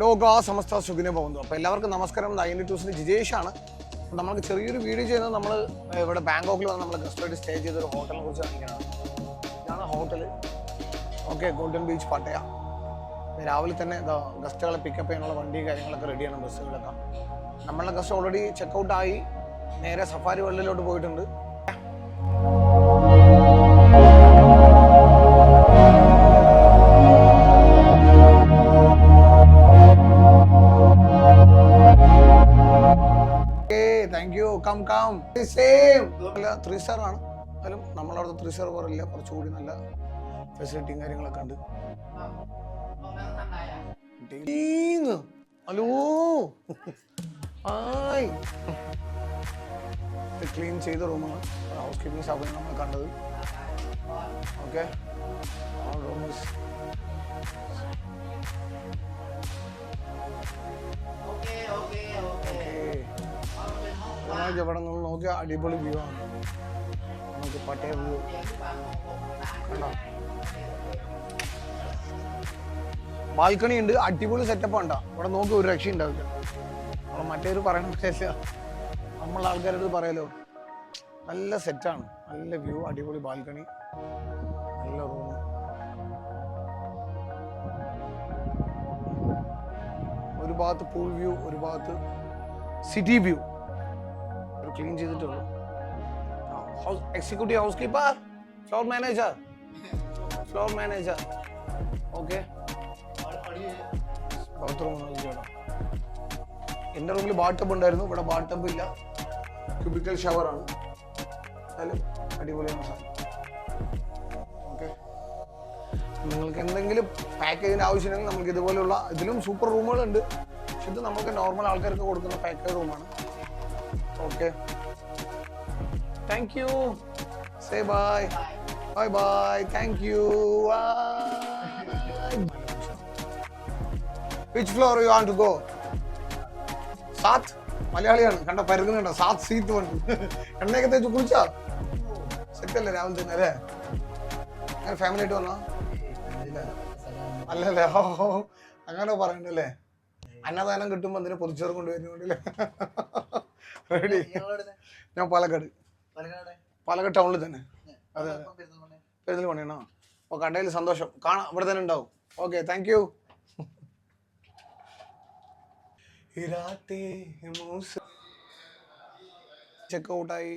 ലോക സമസ്ത സുഖിനെ പോകുന്നു. അപ്പോൾ എല്ലാവർക്കും നമസ്കാരം. നയൻറ്റി ടൂസിന് ജിജേഷാണ്. നമുക്ക് ചെറിയൊരു വീഡിയോ ചെയ്യുന്നത് നമ്മൾ ഇവിടെ ബാങ്കോക്കിൽ വന്ന് നമ്മൾ ഗസ്റ്റായിട്ട് സ്റ്റേ ചെയ്തൊരു ഹോട്ടലിനെ കുറിച്ച് കാണിക്കണം. ഇതാണ് ഹോട്ടൽ. ഓക്കെ, ഗോൾഡൻ ബീച്ച് പട്ടയ. രാവിലെ തന്നെ ഗസ്റ്റുകളെ പിക്കപ്പ് ചെയ്യാനുള്ള വണ്ടി കാര്യങ്ങളൊക്കെ റെഡിയാണ്. ബസ്സുകളൊക്കെ നമ്മളുടെ ഗസ്റ്റ് ഓൾറെഡി ചെക്കൗട്ടായി നേരെ സഫാരി വേൾഡിലോട്ട് പോയിട്ടുണ്ട്. Thank you. Come come. Same 3 star ആണ്. എന്നാലും നമ്മളവിടുത്തെ 3 സ്റ്റാർ പോലില്ല, കുറച്ചുകൂടി നല്ല ഫെസിലിറ്റിയും കാര്യങ്ങളൊക്കെ ഉണ്ട്. Hello, hi. ക്ലീൻ ചെയ്ത റൂമാണ്. ഹൗസ് കീപ്പിംഗ് സ്റ്റാഫിനെ നമ്മൾ കണ്ടത്. ഓക്കെ, ഇവിടെ നിന്ന് നോക്കിയ അടിപൊളി വ്യൂ ആണ്. നമുക്ക് പട്ടയ വ്യൂ കണ്ടോ. ബാൽക്കണി ഉണ്ട്, അടിപൊളി സെറ്റപ്പ് ഉണ്ടോ. ഇവിടെ നോക്കി ഒരു രക്ഷ ഉണ്ടാവില്ല. നമ്മൾ മറ്റേത് പറയണ പറ്റില്ല, നമ്മളെ ആൾക്കാരുടെ പറയാലോ. നല്ല സെറ്റാണ്, നല്ല വ്യൂ, അടിപൊളി ബാൽക്കണി, നല്ല റൂം. ഒരു ഭാഗത്ത് പൂൾ വ്യൂ, ഒരു ഭാഗത്ത് സിറ്റി വ്യൂ. ക്ലീൻ ചെയ്തിട്ടുള്ളൂ. Executive house keeper, floor manager. Okay, എൻ്റെ റൂമിൽ ബാത്ത് ഉണ്ടായിരുന്നു, ഇവിടെ ബാത്ത് ഇല്ല. ക്യൂബിക്കൽ ഷവറാണ്. എന്നാലും അടിപൊളിയാണ് സാധനം. ഓക്കെ, നിങ്ങൾക്ക് എന്തെങ്കിലും പാക്കേജിൻ്റെ ആവശ്യമുണ്ടെങ്കിൽ നമുക്ക് ഇതുപോലെയുള്ള ഇതിലും സൂപ്പർ റൂമുകളുണ്ട്. പക്ഷെ ഇത് നമുക്ക് നോർമൽ ആൾക്കാർക്ക് കൊടുക്കുന്ന പാക്കേജ് റൂമാണ്. Okay, thank you. Say bye. Bye bye. Thank you. Bye. Which floor you want to go? Saat? മലയാളിയാണ്. കണ്ട പരുന്നുണ്ടോ? സാത്ത് സീറ്റ് വന്നു. എണ്ണയൊക്കെ തേച്ച് കുളിച്ചാ സെറ്റല്ലേ രാവിലെ തന്നെ അല്ലേ? അങ്ങനെ ഫാമിലി ആയിട്ട് വന്നോ? അല്ലല്ലേ, അങ്ങനെ പറയണ്ടല്ലേ. അന്നദാനം കിട്ടുമ്പോൾ എന്തിനാ പൊതിച്ചോറ് കൊണ്ടുവരുന്നുണ്ടല്ലേ. റെഡി. ഞാൻ പാലക്കാട് ടൗണിൽ തന്നെ. അതെ, പെരുന്തൽമണ്ണയാണോ? അപ്പോൾ കണ്ടതിൽ സന്തോഷം. കാണാം, ഇവിടെ തന്നെ ഉണ്ടാവും. Okay, thank you. ചെക്ക് ഔട്ടായി.